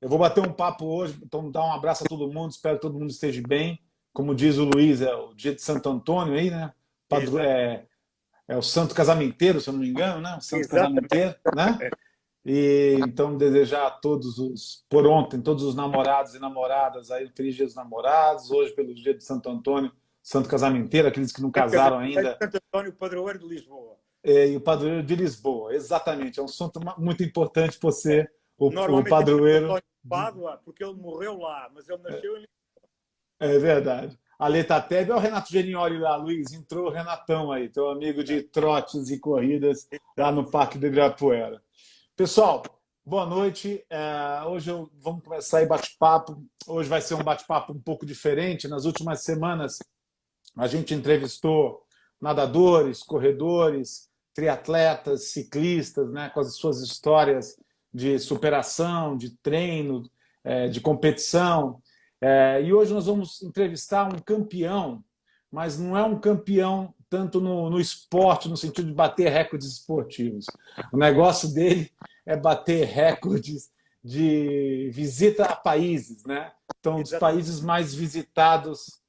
Eu vou bater um papo hoje, então dar um abraço a todo mundo, espero que todo mundo esteja bem. Como diz o Luiz, é o dia de Santo Antônio aí, né? É o santo casamenteiro, se eu não me engano, né? O santo Exatamente. casamenteiro, né? E então desejar a todos por ontem, todos os namorados e namoradas aí, um feliz dia dos namorados, hoje pelo dia de Santo Antônio, santo casamenteiro, aqueles que não casaram ainda. Santo António, padroeiro de Lisboa. E o padroeiro de Lisboa, exatamente. É um assunto muito importante por ser o Normalmente é Santo padroeiro. António de Pádua, porque ele morreu lá, mas ele nasceu em Lisboa. É verdade. A Leta Tebe, olha o Renato Genioli lá, Luiz, entrou o Renatão aí, teu amigo de trotes e corridas lá no Parque do Ibirapuera. Pessoal, boa noite. Hoje vamos começar aí bate-papo. Hoje vai ser um bate-papo um pouco diferente. Nas últimas semanas, a gente entrevistou nadadores, corredores, triatletas, ciclistas, né, com as suas histórias de superação, de treino, de competição. E hoje nós vamos entrevistar um campeão, mas não é um campeão tanto no esporte, no sentido de bater recordes esportivos. O negócio dele é bater recordes de visita a países, né? Então, dos países mais visitados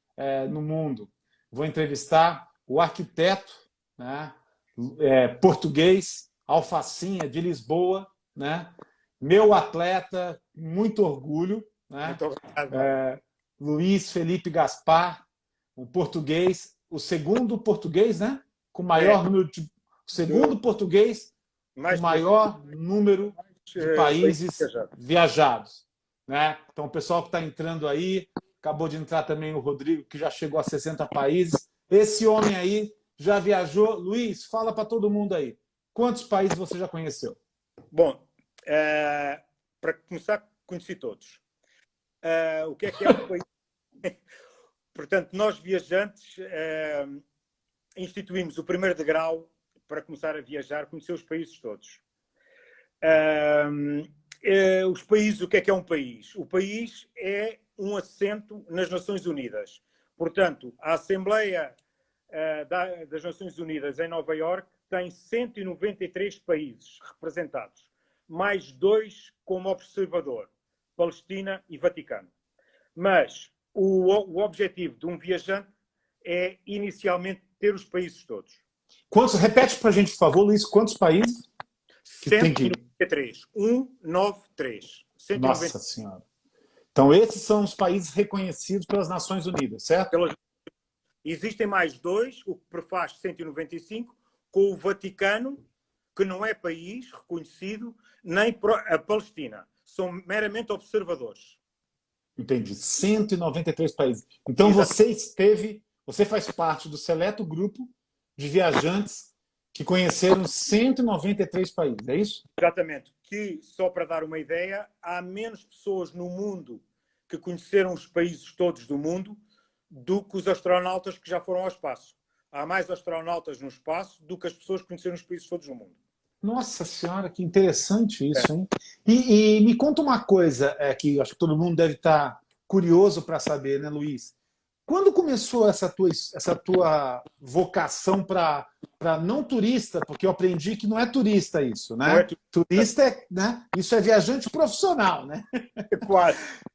no mundo. Vou entrevistar o arquiteto, né? Português, Alfacinha, de Lisboa, né? Meu atleta, muito orgulho, né? Muito obrigado. Luiz Felipe Gaspar, um português, o segundo português, né? Com maior número de. Segundo português com maior número de países viajados, né? Então, o pessoal que está entrando aí, acabou de entrar também o Rodrigo, que já chegou a 60 países. Esse homem aí já viajou. Luiz, fala para todo mundo aí. Quantos países você já conheceu? Bom, para começar, conheci todos. O que é um país? Portanto, nós viajantes instituímos o primeiro degrau para começar a viajar, conhecer os países todos. Os países, o que é um país? O país é um assento nas Nações Unidas. Portanto, a Assembleia das Nações Unidas em Nova Iorque tem 193 países representados, mais 2 como observador, Palestina e Vaticano. Mas o objetivo de um viajante é, inicialmente, ter os países todos. Repete para a gente, por favor, Luiz, quantos países? 193. 193. Nossa Senhora. Então, esses são os países reconhecidos pelas Nações Unidas, certo? Existem mais 2, o que prefaz 195, com o Vaticano, que não é país reconhecido, nem a Palestina. São meramente observadores. Entendi. 193 países. Então, você faz parte do seleto grupo de viajantes que conheceram 193 países, é isso? Exatamente. Que, só para dar uma ideia, há menos pessoas no mundo que conheceram os países todos do mundo do que os astronautas que já foram ao espaço. Há mais astronautas no espaço do que as pessoas que conheceram os países todos do mundo. Nossa Senhora, que interessante isso, hein? E me conta uma coisa que acho que todo mundo deve estar curioso para saber, né, Luiz? Quando começou essa tua vocação para não turista, porque eu aprendi que não é turista isso, né? Turista né? Isso é viajante profissional, né?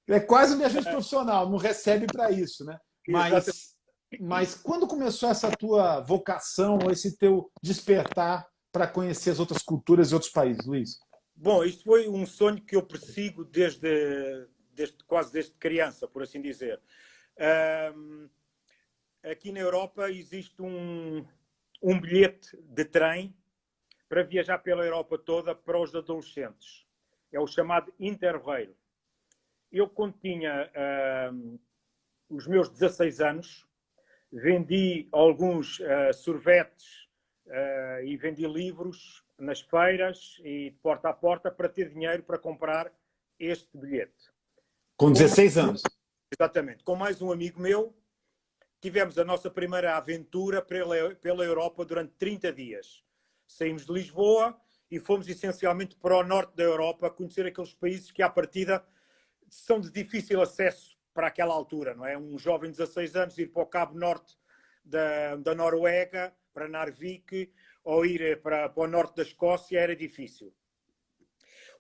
É quase um viajante profissional, não recebe para isso, né? Mas quando começou essa tua vocação, esse teu despertar para conhecer as outras culturas e outros países, Luiz? Bom, isto foi um sonho que eu persigo quase desde criança, por assim dizer. Aqui na Europa existe um bilhete de trem para viajar pela Europa toda para os adolescentes. É o chamado Interrail. Eu, quando tinha os meus 16 anos, vendi alguns sorvetes e vendi livros nas feiras e de porta a porta para ter dinheiro para comprar este bilhete. Com 16 anos? Exatamente. Com mais um amigo meu, tivemos a nossa primeira aventura pela Europa durante 30 dias. Saímos de Lisboa e fomos essencialmente para o norte da Europa, conhecer aqueles países que, à partida, são de difícil acesso para aquela altura, não é? Um jovem de 16 anos ir para o Cabo Norte da Noruega, para Narvik, ou ir para o norte da Escócia era difícil.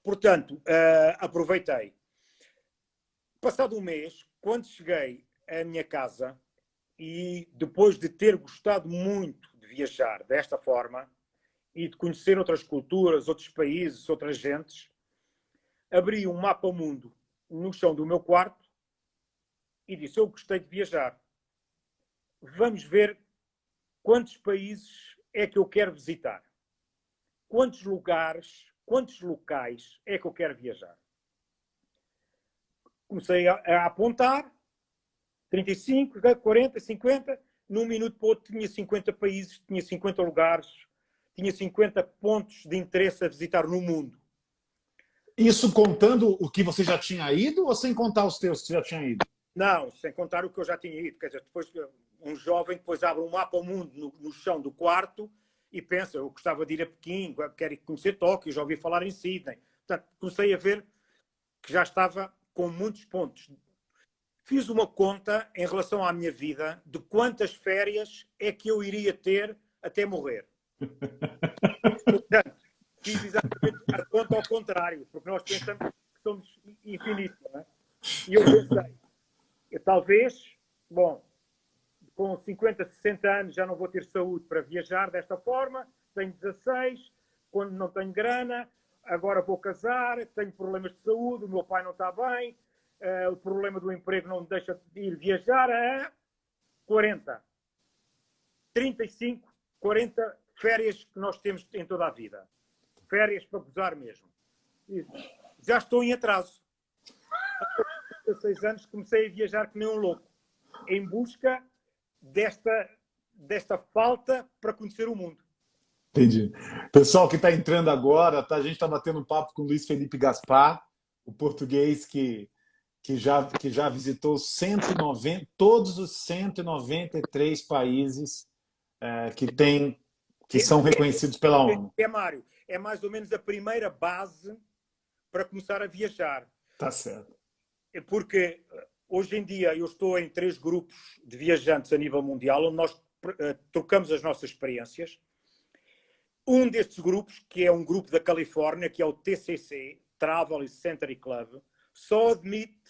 Portanto, aproveitei. Passado um mês, quando cheguei à minha casa e depois de ter gostado muito de viajar desta forma e de conhecer outras culturas, outros países, outras gentes, abri um mapa mundo no chão do meu quarto e disse: eu gostei de viajar. Vamos ver quantos países é que eu quero visitar. Quantos lugares, quantos locais é que eu quero viajar. Comecei a apontar, 35, 40, 50, num minuto para o outro tinha 50 países, tinha 50 lugares, tinha 50 pontos de interesse a visitar no mundo. Isso contando o que você já tinha ido ou sem contar os teus que você já tinha ido? Não, sem contar o que eu já tinha ido. Quer dizer, depois um jovem depois abre um mapa ao mundo no chão do quarto e pensa, eu gostava de ir a Pequim, quero conhecer Tóquio, já ouvi falar em Sydney. Portanto, comecei a ver que já estava com muitos pontos. Fiz uma conta em relação à minha vida de quantas férias é que eu iria ter até morrer. Portanto, fiz exatamente a conta ao contrário, porque nós pensamos que somos infinitos, não é? E eu pensei, talvez, bom, com 50, 60 anos já não vou ter saúde para viajar desta forma, tenho 16, quando não tenho grana, agora vou casar, tenho problemas de saúde, o meu pai não está bem, o problema do emprego não me deixa de ir viajar a 40, 35, 40 férias que nós temos em toda a vida. Férias para gozar mesmo. E já estou em atraso. Há 16 anos comecei a viajar que nem um louco, em busca desta falta para conhecer o mundo. Entendi. Pessoal que está entrando agora, tá? A gente está batendo um papo com o Luiz Felipe Gaspar, o português que já visitou 190, todos os 193 países que são reconhecidos pela ONU. Mário, é mais ou menos a primeira base para começar a viajar. Tá certo. Porque hoje em dia eu estou em 3 grupos de viajantes a nível mundial, onde nós trocamos as nossas experiências. Um destes grupos, que é um grupo da Califórnia, que é o TCC, Travel Century Club, só admite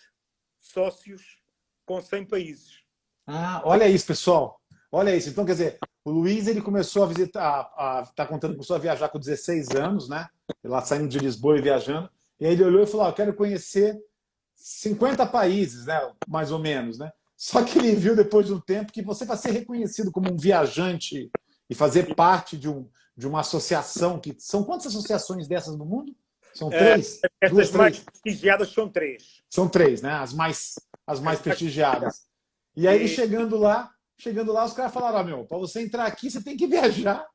sócios com 100 países. Ah, olha isso, pessoal. Olha isso. Então, quer dizer, o Luiz ele começou a visitar, está contando que começou a viajar com 16 anos, né? Lá saindo de Lisboa e viajando. E aí ele olhou e falou: eu quero conhecer 50 países, né? Mais ou menos, né? Só que ele viu depois de um tempo que você, para ser reconhecido como um viajante e fazer parte de uma associação, que são quantas associações dessas no mundo? São 3? Essas mais prestigiadas são 3. São 3, né? As mais prestigiadas. E aí, chegando lá, os caras falaram: meu, para você entrar aqui, você tem que viajar.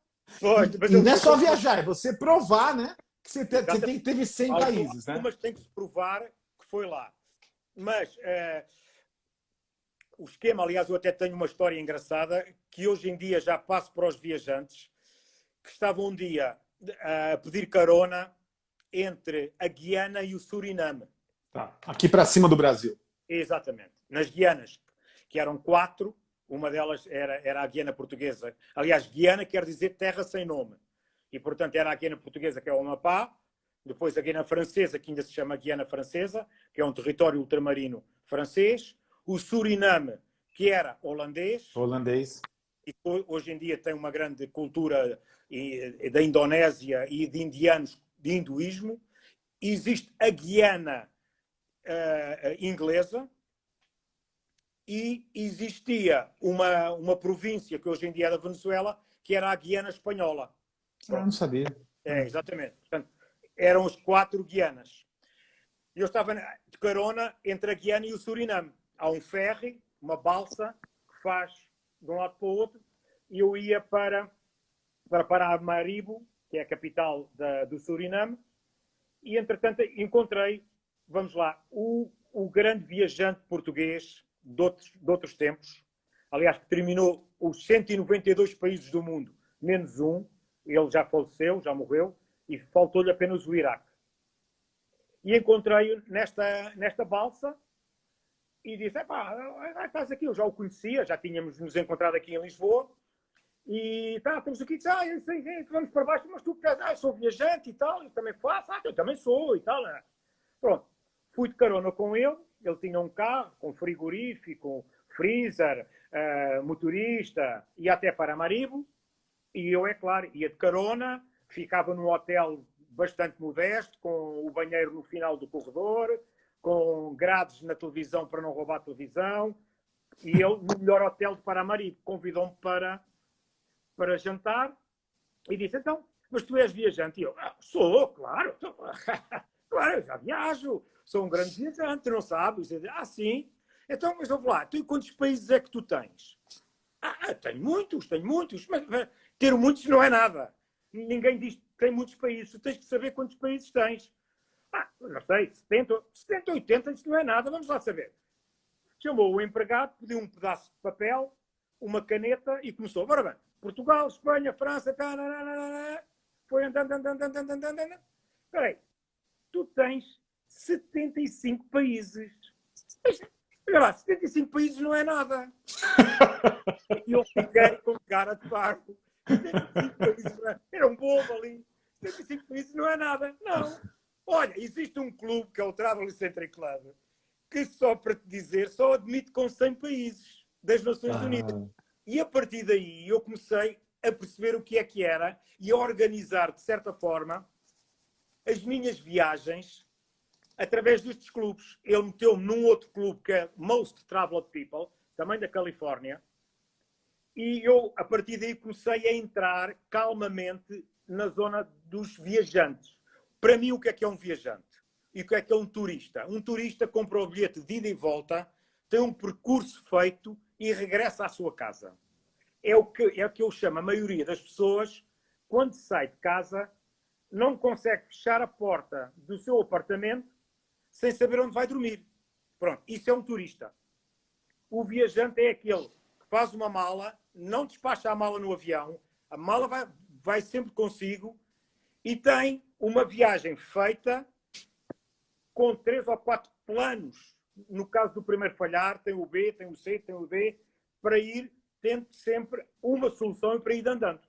E não é só viajar, é você provar, né? Que você teve 100 países, né? Algumas tem que se provar que foi lá. Mas o esquema, aliás, eu até tenho uma história engraçada, que hoje em dia já passo para os viajantes, que estavam um dia a pedir carona entre a Guiana e o Suriname. Tá. Aqui para cima do Brasil. Exatamente. Nas Guianas, que eram 4, uma delas era a Guiana Portuguesa. Aliás, Guiana quer dizer terra sem nome. E, portanto, era a Guiana Portuguesa, que é o Amapá, depois a Guiana Francesa, que ainda se chama Guiana Francesa, que é um território ultramarino francês, o Suriname, que era holandês. E hoje em dia tem uma grande cultura da Indonésia e de indianos de hinduísmo. Existe a Guiana inglesa e existia uma província que hoje em dia é da Venezuela, que era a Guiana espanhola. Eu não sabia. Exatamente. Portanto, eram as 4 Guianas. Eu estava de carona entre a Guiana e o Suriname. Há um ferry, uma balsa, que faz de um lado para o outro, e eu ia para Paramaribo, que é a capital do Suriname, e, entretanto, encontrei, vamos lá, o grande viajante português de outros tempos, aliás, que terminou os 192 países do mundo, menos um. Ele já faleceu, já morreu, e faltou-lhe apenas o Iraque. E encontrei-o nesta balsa e disse: estás aqui, eu já o conhecia, já tínhamos nos encontrado aqui em Lisboa, e estamos aqui, vamos para baixo, mas tu sou viajante e tal, eu também faço, eu também sou e tal. Pronto, fui de carona com ele ele tinha um carro com frigorífico, freezer, motorista e até Paramaribo. E eu, é claro, ia de carona, ficava num hotel bastante modesto, com o banheiro no final do corredor, com grades na televisão para não roubar a televisão. E ele, no melhor hotel de Paramaribo, convidou-me para jantar e disse, então, mas tu és viajante? E eu, sou, claro. Claro, eu já viajo. Sou um grande viajante, não sabes? Sim. Então, mas vamos lá. Tu, quantos países é que tu tens? Tenho muitos. Mas ter muitos não é nada. Ninguém diz que tem muitos países. Tu tens que saber quantos países tens. Não sei, 70, 80, isso não é nada. Vamos lá saber. Chamou o empregado, pediu um pedaço de papel, uma caneta e começou. Bora bem. Portugal, Espanha, França, foi andando. Espera aí. Tu tens 75 países. Olha lá, 75 países não é nada. E eu fiquei com cara de parvo. 75 países não é... Era um bobo ali. 75 países não é nada. Não. Olha, existe um clube que é o Travel Century Club que, só para te dizer, só admite com 100 países das Nações Unidas. E a partir daí eu comecei a perceber o que era e a organizar, de certa forma, as minhas viagens através destes clubes. Ele meteu-me num outro clube que é Most Traveled People, também da Califórnia, e eu, a partir daí, comecei a entrar calmamente na zona dos viajantes. Para mim, o que é um viajante? E o que é um turista? Um turista compra o bilhete de ida e volta, tem um percurso feito e regressa à sua casa. É o que eu chamo, a maioria das pessoas, quando sai de casa, não consegue fechar a porta do seu apartamento sem saber onde vai dormir. Pronto, isso é um turista. O viajante é aquele que faz uma mala, não despacha a mala no avião, a mala vai sempre consigo e tem uma viagem feita com 3 ou 4 planos. No caso do primeiro falhar, tem o B, tem o C, tem o D, para ir tendo sempre uma solução para ir andando.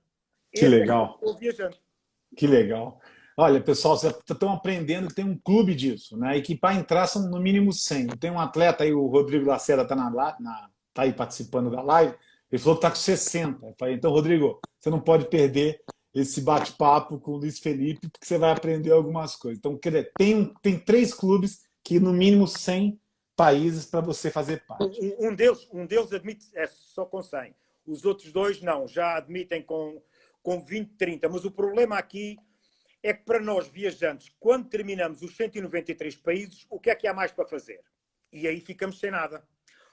Que legal. É o viajante. Que legal. Olha, pessoal, vocês estão aprendendo que tem um clube disso, né? E que para entrar são no mínimo 100. Tem um atleta aí, o Rodrigo Lacerda, tá aí participando da live, ele falou que está com 60. Eu falei, então, Rodrigo, você não pode perder esse bate-papo com o Luiz Felipe, porque você vai aprender algumas coisas. Então, quer dizer, tem 3 clubes que no mínimo 100 países para você fazer parte. Um deles admite só com 100. Os outros 2 não, já admitem com 20, 30. Mas o problema aqui é que para nós viajantes, quando terminamos os 193 países, o que há mais para fazer? E aí ficamos sem nada.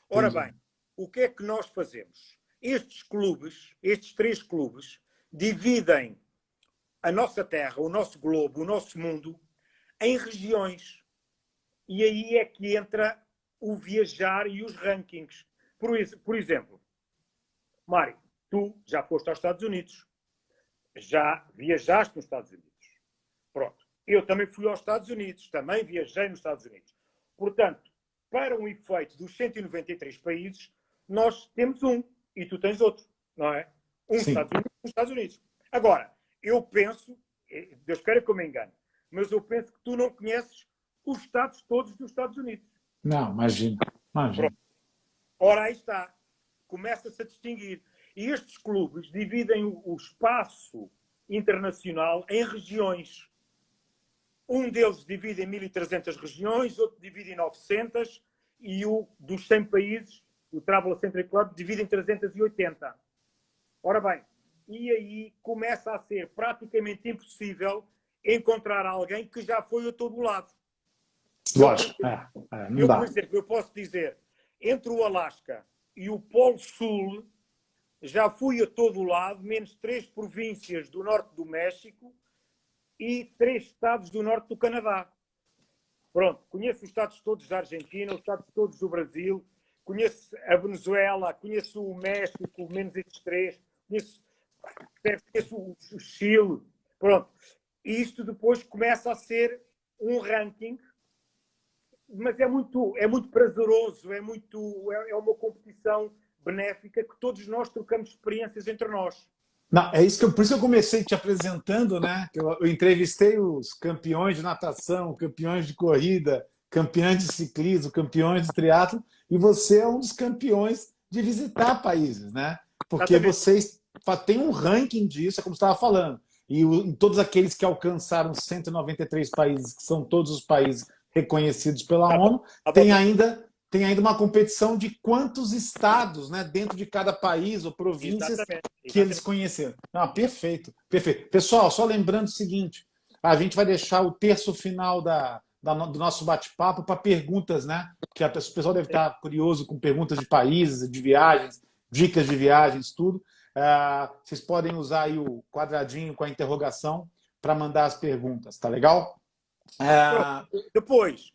Ora bem, o que é que nós fazemos? Estes clubes, estes 3 clubes, dividem a nossa terra, o nosso globo, o nosso mundo, em regiões. E aí é que entra o viajar e os rankings. Por exemplo, Mário, tu já foste aos Estados Unidos. Já viajaste nos Estados Unidos. Pronto. Eu também fui aos Estados Unidos. Também viajei nos Estados Unidos. Portanto, para um efeito dos 193 países, nós temos um e tu tens outro, não é? Estados Unidos. Agora, eu penso, Deus queira que eu me engane, mas eu penso que tu não conheces os estados todos dos Estados Unidos. Não, imagina. Pronto. Ora, aí está. Começa-se a distinguir. E estes clubes dividem o espaço internacional em regiões. Um deles divide em 1.300 regiões, outro divide em 900 e o dos 100 países, o Travel Century Club, divide em 380. Ora bem, e aí começa a ser praticamente impossível encontrar alguém que já foi a todo lado. Lógico. Por exemplo, eu posso dizer, entre o Alasca e o Polo Sul, já fui a todo lado, menos 3 províncias do norte do México e 3 estados do norte do Canadá. Pronto, conheço os estados todos da Argentina, os estados todos do Brasil, conheço a Venezuela, conheço o México, menos estes 3, conheço o Chile. Pronto. E isto depois começa a ser um ranking, mas é muito prazeroso, é uma competição benéfica que todos nós trocamos experiências entre nós. Não, por isso que eu comecei te apresentando, né? Eu entrevistei os campeões de natação, campeões de corrida, campeões de ciclismo, campeões de triatlo, e você é um dos campeões de visitar países, né? Porque vocês têm um ranking disso, é como você estava falando. E todos aqueles que alcançaram 193 países, que são todos os países reconhecidos pela ONU, tem ainda uma competição de quantos estados, né, dentro de cada país ou províncias que eles conheceram. Não, perfeito, perfeito. Pessoal, só lembrando o seguinte, a gente vai deixar o terço final do nosso bate-papo para perguntas, né? Que o pessoal deve estar curioso com perguntas de países, de viagens, dicas de viagens, tudo. Vocês podem usar aí o quadradinho com a interrogação para mandar as perguntas, tá legal? Depois,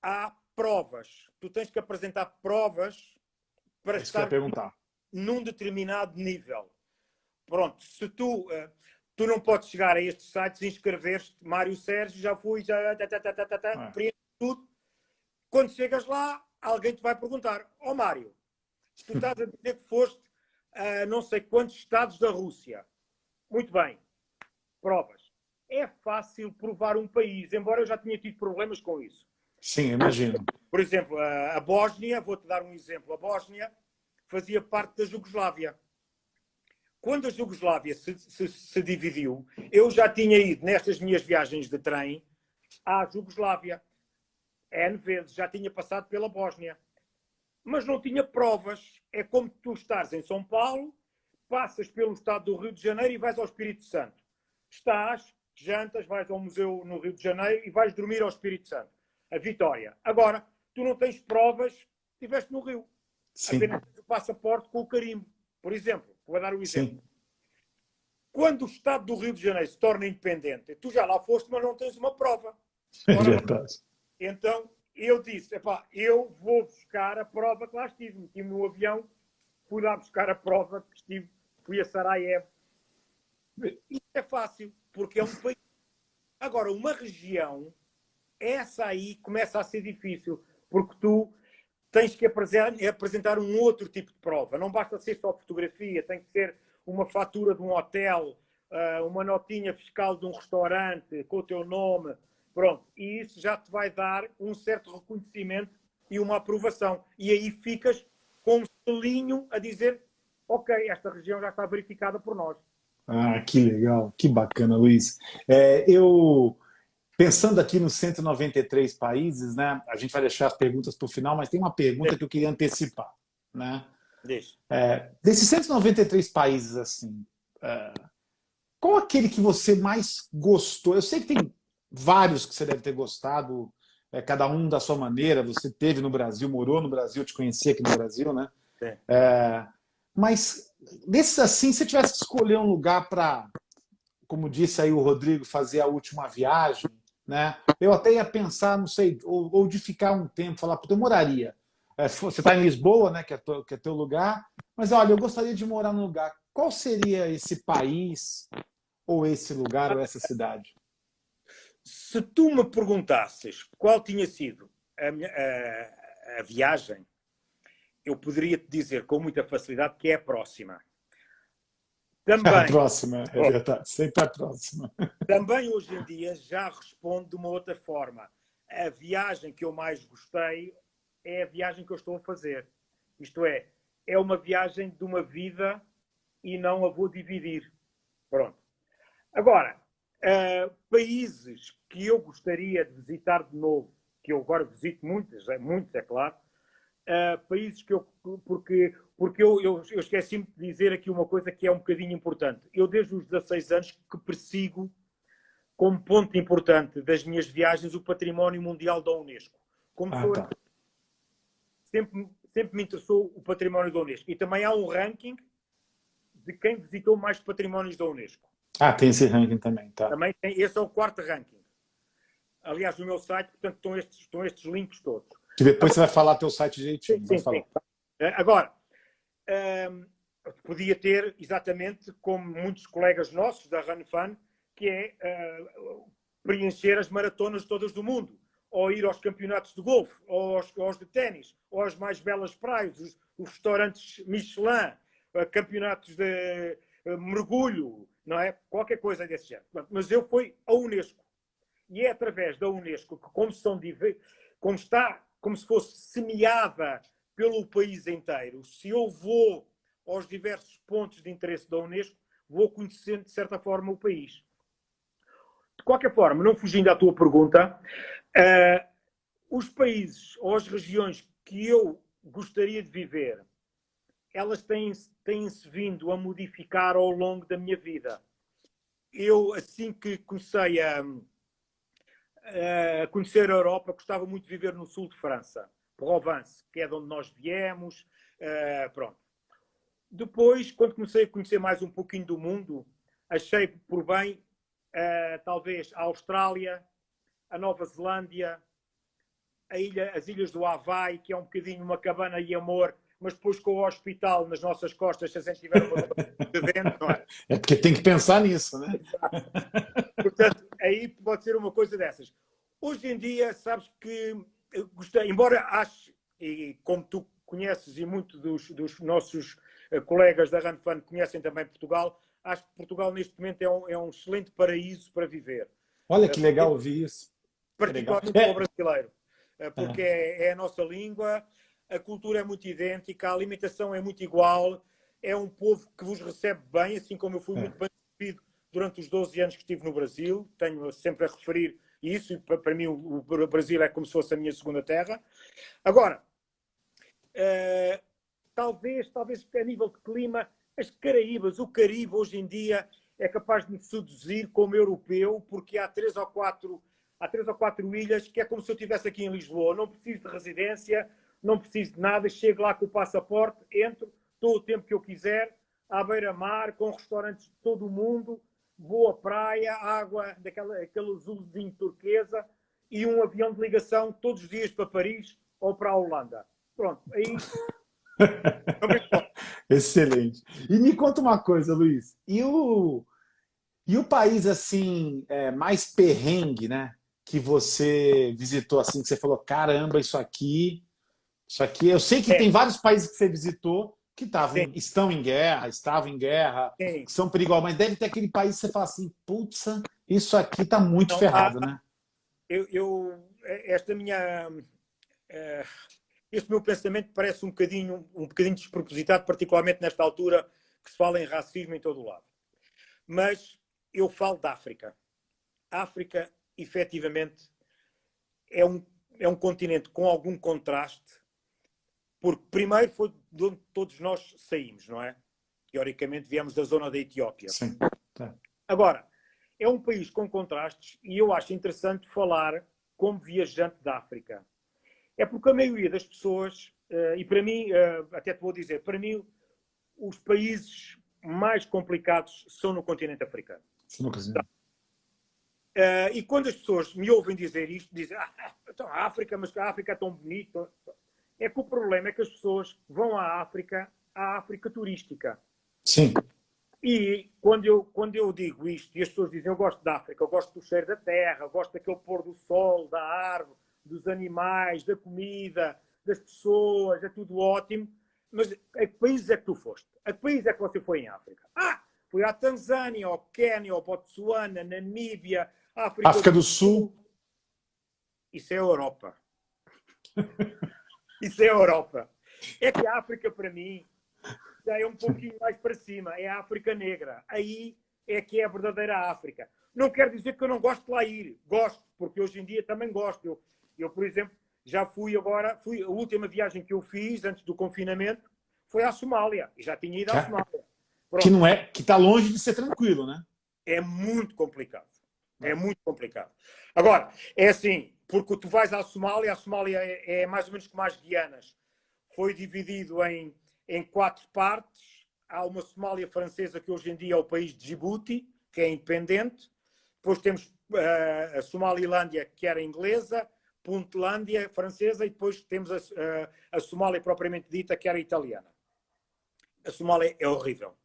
há provas. Tu tens que apresentar provas para estar num determinado nível. Pronto, se tu não podes chegar a estes sites e inscrever-te, Mário Sérgio, já fui, preenche tudo. Quando chegas lá, alguém te vai perguntar: ó Mário, tu estás a dizer que foste a não sei quantos estados da Rússia. Muito bem. Provas. É fácil provar um país, embora eu já tinha tido problemas com isso. Sim, imagino. Por exemplo, a Bósnia, vou-te dar um exemplo. A Bósnia fazia parte da Jugoslávia. Quando a Jugoslávia se dividiu, eu já tinha ido nestas minhas viagens de trem à Jugoslávia. N vezes, já tinha passado pela Bósnia. Mas não tinha provas. É como tu estás em São Paulo, passas pelo estado do Rio de Janeiro e vais ao Espírito Santo. Estás, jantas, vais ao museu no Rio de Janeiro e vais dormir ao Espírito Santo. A Vitória. Agora, tu não tens provas, estiveste no Rio. Sim. Apenas tens o passaporte com o carimbo. Por exemplo, vou dar um exemplo. Sim. Quando o Estado do Rio de Janeiro se torna independente, tu já lá foste, mas não tens uma prova. É verdade. Então, eu disse, eu vou buscar a prova que lá estive. Meti-me no avião, fui lá buscar a prova que estive, fui a Sarajevo. Isso é fácil, porque é um país. Agora, uma região, essa aí começa a ser difícil, porque tu tens que apresentar um outro tipo de prova. Não basta ser só fotografia, tem que ser uma fatura de um hotel, uma notinha fiscal de um restaurante com o teu nome. Pronto, e isso já te vai dar um certo reconhecimento e uma aprovação. E aí ficas com um selinho a dizer: ok, esta região já está verificada por nós. Que legal, que bacana, Luiz. Pensando aqui nos 193 países, né? A gente vai deixar as perguntas para o final, mas tem uma pergunta que eu queria antecipar, né? Deixa. Desses 193 países, assim, qual aquele que você mais gostou? Eu sei que tem vários que você deve ter gostado, cada um da sua maneira. Você teve no Brasil, morou no Brasil, te conhecia aqui no Brasil, né? Mas desses assim, se você tivesse que escolher um lugar para, como disse aí o Rodrigo, fazer a última viagem, né? Eu até ia pensar, não sei, ou de ficar um tempo, falar, eu moraria. Você está em Lisboa, né, que é teu lugar, mas olha, eu gostaria de morar num lugar. Qual seria esse país, ou esse lugar, ou essa cidade? Se tu me perguntasses qual tinha sido a viagem, eu poderia te dizer com muita facilidade que é a próxima. Também, a próxima, é verdade, sempre a próxima. Também hoje em dia já respondo de uma outra forma. A viagem que eu mais gostei é a viagem que eu estou a fazer. Isto é uma viagem de uma vida e não a vou dividir. Pronto. Agora, países que eu gostaria de visitar de novo, que eu agora visito muitos, é claro, países que porque eu esqueci-me de dizer aqui uma coisa que é um bocadinho importante. Eu, desde os 16 anos, que persigo, como ponto importante das minhas viagens, o património mundial da Unesco. Sempre me interessou o património da Unesco. E também há um ranking de quem visitou mais patrimónios da Unesco. Tem esse ranking também, tá? Também tem, esse é o 4º ranking. Aliás, no meu site, portanto, estão estes links todos. Que depois você vai falar teu site direitinho. Sim. Agora, podia ter, exatamente como muitos colegas nossos da Run Fun, que é preencher as maratonas todas do mundo, ou ir aos campeonatos de golfe, ou aos de ténis, ou às mais belas praias, os restaurantes Michelin, campeonatos de mergulho, não é? Qualquer coisa desse género. Mas eu fui à Unesco. E é através da Unesco que, como se fosse semeada pelo país inteiro, se eu vou aos diversos pontos de interesse da Unesco, vou conhecendo, de certa forma, o país. De qualquer forma, não fugindo à tua pergunta, os países ou as regiões que eu gostaria de viver, elas têm-se vindo a modificar ao longo da minha vida. Eu, assim que comecei a conhecer a Europa, gostava muito de viver no sul de França, Provence, que é de onde nós viemos. Pronto. Depois, quando comecei a conhecer mais um pouquinho do mundo, achei por bem, talvez, a Austrália, a Nova Zelândia, as ilhas do Havaí, que é um bocadinho uma cabana de amor, mas depois com o hospital nas nossas costas, se a gente tiver uma de dentro, não é? É porque tem que pensar nisso, né? Portanto, aí pode ser uma coisa dessas. Hoje em dia, sabes que eu gostei, embora ache, e como tu conheces e muitos dos nossos colegas da Ranfan conhecem também Portugal, acho que Portugal neste momento é um excelente paraíso para viver. Olha que legal ouvir isso. Particularmente para o brasileiro, porque é a nossa língua, a cultura é muito idêntica, a alimentação é muito igual, é um povo que vos recebe bem, assim como eu fui muito bem recebido durante os 12 anos que estive no Brasil, tenho sempre a referir isso, e para mim o Brasil é como se fosse a minha segunda terra. Agora, talvez a nível de clima, as Caraíbas, o Caribe hoje em dia é capaz de me seduzir como europeu, porque há três ou quatro ilhas que é como se eu estivesse aqui em Lisboa. Não preciso de residência, não preciso de nada, chego lá com o passaporte, entro, estou o tempo que eu quiser, à beira-mar, com restaurantes de todo o mundo, boa praia, água, aquele azulzinho turquesa e um avião de ligação todos os dias para Paris ou para a Holanda. Pronto, aí... Excelente. E me conta uma coisa, Luiz. E o país assim mais perrengue, né? Que você visitou assim, que você falou, caramba, isso aqui. Eu sei que tem vários países que você visitou que estavam em guerra, que são perigosos, mas deve ter aquele país que você fala assim, putz, isso aqui está muito ferrado, né? Este meu pensamento parece um bocadinho despropositado, particularmente nesta altura que se fala em racismo em todo o lado. Mas eu falo da África. A África, efetivamente, é um continente com algum contraste, porque primeiro foi de onde todos nós saímos, não é? Teoricamente viemos da zona da Etiópia. Sim. Tá. Agora, é um país com contrastes e eu acho interessante falar como viajante da África. É porque a maioria das pessoas, e para mim, até te vou dizer, para mim os países mais complicados são no continente africano. E quando as pessoas me ouvem dizer isto, dizem, então a África, mas a África é tão bonita. É que o problema é que as pessoas vão à África turística. Sim. E quando eu digo isto, e as pessoas dizem, eu gosto da África, eu gosto do cheiro da terra, eu gosto daquele pôr do sol, da árvore, dos animais, da comida, das pessoas, é tudo ótimo, mas a que país é que tu foste? A que país é que você foi em África? Fui à Tanzânia, ao Quênia, ao Botsuana, Namíbia, África do Sul. Isso é a Europa. Isso é a Europa. É que a África, para mim, já é um pouquinho mais para cima. É a África Negra. Aí é que é a verdadeira África. Não quer dizer que eu não gosto de lá ir. Gosto, porque hoje em dia também gosto. Eu por exemplo, já fui agora... A última viagem que eu fiz, antes do confinamento, foi à Somália. E já tinha ido à Somália. Pronto. Que está longe de ser tranquilo, né? É muito complicado. É muito complicado. Agora, é assim, porque tu vais à Somália, a Somália é mais ou menos como as Guianas. Foi dividido em 4 partes. Há uma Somália francesa, que hoje em dia é o país de Djibouti, que é independente. Depois temos a Somalilândia, que era inglesa, Puntlândia, francesa, e depois temos a Somália propriamente dita, que era italiana. A Somália é horrível.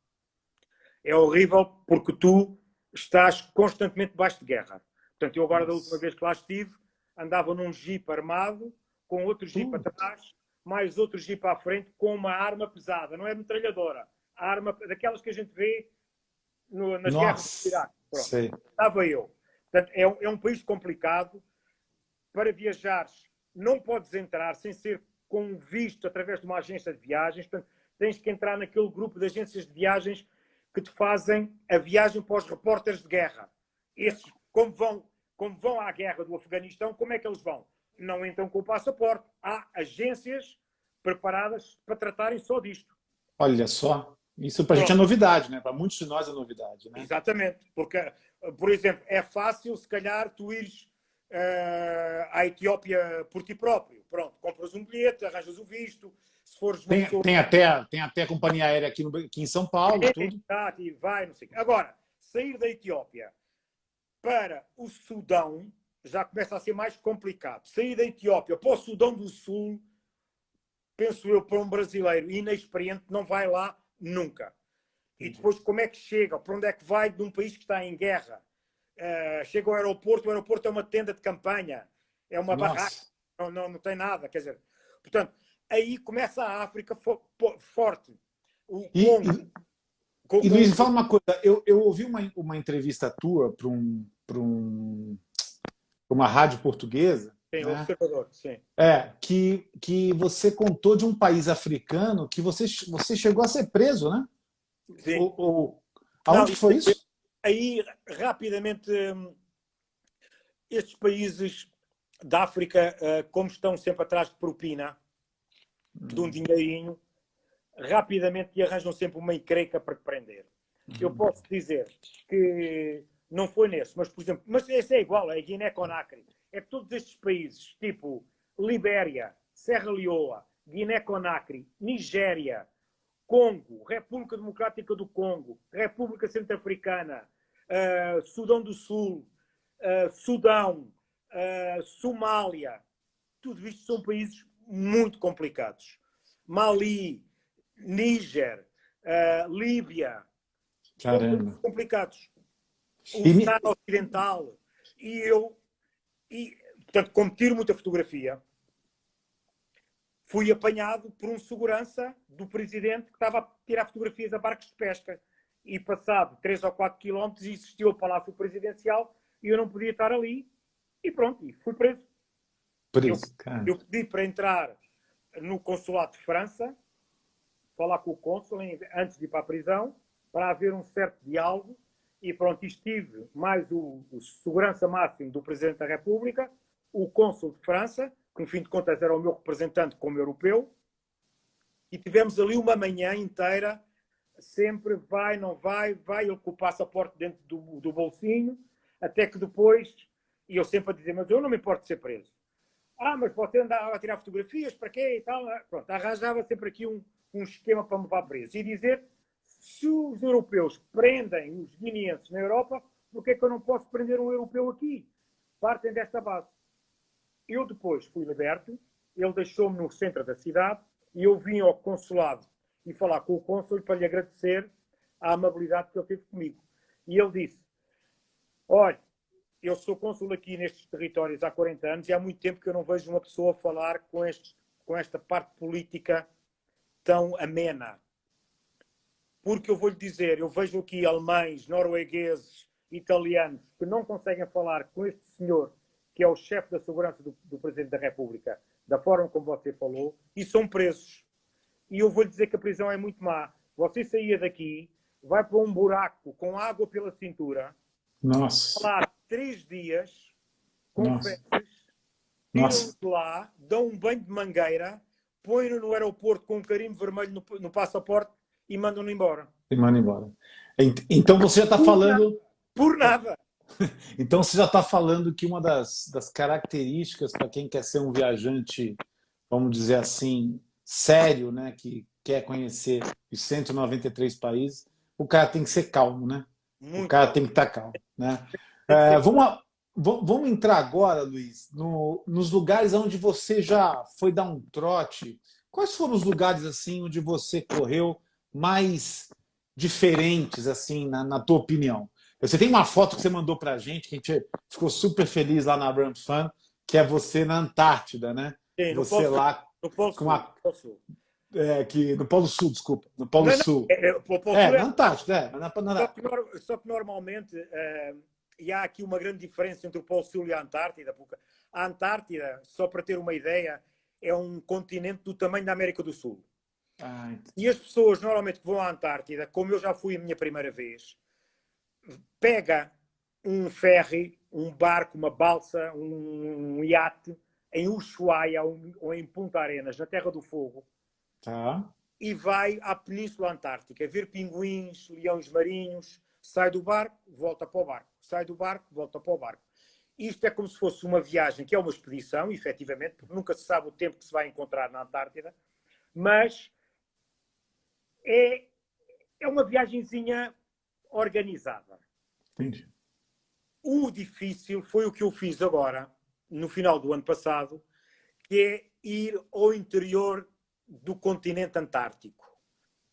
É horrível porque tu estás constantemente debaixo de guerra. Portanto, eu agora, da última vez que lá estive, andava num jipe armado, com outro jipe atrás, mais outro jipe à frente, com uma arma pesada. Não é metralhadora. A arma daquelas que a gente vê nas guerras do Iraque. Pronto. Estava eu. Portanto, é um país complicado. Para viajares, não podes entrar sem ser com visto através de uma agência de viagens. Portanto, tens que entrar naquele grupo de agências de viagens que te fazem a viagem para os repórteres de guerra. Esses, como vão à guerra do Afeganistão, como é que eles vão? Não entram com o passaporte. Há agências preparadas para tratarem só disto. Olha só, isso para a gente é novidade, né? Para muitos de nós é novidade, né? Exatamente, porque, por exemplo, é fácil, se calhar, tu ires à Etiópia por ti próprio. Pronto, compras um bilhete, arranjas o visto. Se fores uma pessoa... tem até companhia aérea aqui em São Paulo, tudo. E vai, não sei. Agora, sair da Etiópia para o Sudão já começa a ser mais complicado. Sair da Etiópia para o Sudão do Sul, penso eu, para um brasileiro inexperiente, não vai lá nunca. E depois, como é que chega? Para onde é que vai de um país que está em guerra? Chega ao aeroporto, o aeroporto é uma tenda de campanha, é uma barraca, não tem nada. Quer dizer, portanto, aí começa a África forte. O Congo. E Luís, fala uma coisa, eu ouvi uma entrevista tua para uma rádio portuguesa. Sim, né? Observador, sim. Que você contou de um país africano que você chegou a ser preso, né? Sim. Aonde foi isso? Aí, rapidamente, estes países da África, como estão sempre atrás de propina, de um dinheirinho, rapidamente arranjam sempre uma encrenca para te prender. Eu posso dizer que não foi nesse, mas, por exemplo, mas esse é igual, é Guiné-Conakry. É que todos estes países, tipo Libéria, Serra Leoa, Guiné-Conakry, Nigéria, Congo, República Democrática do Congo, República Centro-Africana, Sudão do Sul, Sudão, Somália, tudo isto são países muito complicados. Mali, Níger, Líbia, são países complicados. O Sahara Ocidental. Portanto, como tiro muita fotografia, fui apanhado por um segurança do presidente que estava a tirar fotografias a barcos de pesca. E passado 3 ou 4 quilómetros existiu o Palácio Presidencial e eu não podia estar ali. E pronto, e fui preso. Eu pedi para entrar no consulado de França, falar com o cônsul antes de ir para a prisão, para haver um certo diálogo. E pronto, estive mais o segurança máximo do Presidente da República, o cônsul de França, que no fim de contas era o meu representante como europeu, e tivemos ali uma manhã inteira, sempre vai, não vai, ele com o passaporte dentro do bolsinho, até que depois, e eu sempre a dizer, mas eu não me importo de ser preso. Mas você andava a tirar fotografias, para quê e tal? Pronto, arranjava sempre aqui um esquema para me levar preso. E dizer, se os europeus prendem os guineenses na Europa, por que é que eu não posso prender um europeu aqui? Partem desta base. Eu depois fui liberto, ele deixou-me no centro da cidade e eu vim ao consulado e falar com o cônsul para lhe agradecer a amabilidade que ele teve comigo. E ele disse, olha, eu sou cônsul aqui nestes territórios há 40 anos e há muito tempo que eu não vejo uma pessoa falar com esta parte política tão amena. Porque eu vou-lhe dizer, eu vejo aqui alemães, noruegueses, italianos, que não conseguem falar com este senhor, que é o chefe da segurança do Presidente da República, da forma como você falou, e são presos. E eu vou-lhe dizer que a prisão é muito má. Você saía daqui, vai para um buraco com água pela cintura, lá 3 dias, com fezes, tiram-no de lá, dão um banho de mangueira, põem-no no aeroporto com um carimbo vermelho no passaporte e mandam-no embora. Então você já está falando... Por nada! Então você já está falando que uma das características para quem quer ser um viajante, vamos dizer assim, sério, né, que quer conhecer os 193 países, o cara tem que ser calmo, né? O cara tem que estar calmo, né? Vamos entrar agora, Luís, nos lugares onde você já foi dar um trote. Quais foram os lugares assim onde você correu mais diferentes, assim, na tua opinião? Você tem uma foto que você mandou para a gente, que a gente ficou super feliz lá na Run Fun, que é você na Antártida, né? Sim, você lá no Polo Sul. No Polo Sul, desculpa. No Polo Sul. Na Antártida. Só que normalmente e há aqui uma grande diferença entre o Polo Sul e a Antártida. Porque a Antártida, só para ter uma ideia, é um continente do tamanho da América do Sul. E as pessoas normalmente que vão à Antártida, como eu já fui a minha primeira vez, pega um ferry, um barco, uma balsa, um iate em Ushuaia ou em Punta Arenas, na Terra do Fogo, e vai à Península Antártica ver pinguins, leões marinhos, sai do barco, volta para o barco, sai do barco, volta para o barco. Isto é como se fosse uma viagem, que é uma expedição, efetivamente, porque nunca se sabe o tempo que se vai encontrar na Antártida, mas é uma viagenzinha organizada. Entendi. O difícil foi o que eu fiz agora, no final do ano passado, que é ir ao interior do continente antártico.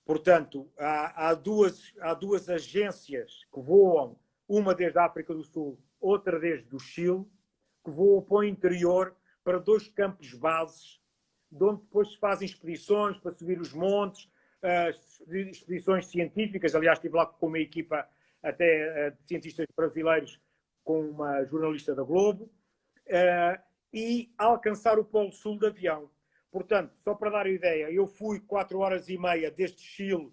Portanto, há duas agências que voam, uma desde a África do Sul, outra desde o Chile, que voam para o interior, para 2 campos bases, de onde depois se fazem expedições para subir os montes, expedições científicas. Aliás, estive lá com uma equipa até de cientistas brasileiros, com uma jornalista da Globo, e alcançar o Polo Sul de avião. Portanto, só para dar a ideia, eu fui 4 horas e meia desde Chile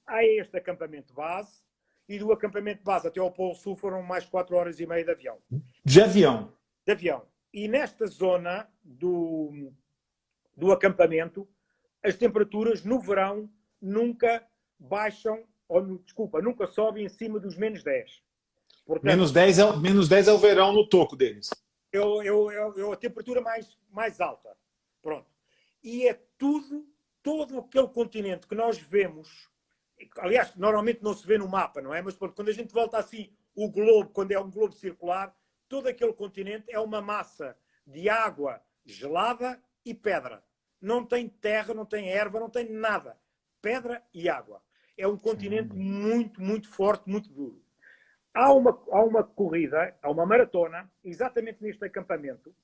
a este acampamento base, e do acampamento base até ao Polo Sul foram mais 4 horas e meia de avião. De avião? De avião. E nesta zona do acampamento, as temperaturas no verão nunca baixam, nunca sobem acima dos -10. Portanto, -10 é o verão no toco deles. É a temperatura mais alta. Pronto. E é todo aquele continente que nós vemos, aliás, normalmente não se vê no mapa, não é? Mas pronto, quando a gente volta assim, o globo, quando é um globo circular, todo aquele continente é uma massa de água gelada e pedra. Não tem terra, não tem erva, não tem nada. Pedra e água. É um continente muito, muito forte, muito duro. Há uma corrida, há uma maratona, exatamente neste acampamento,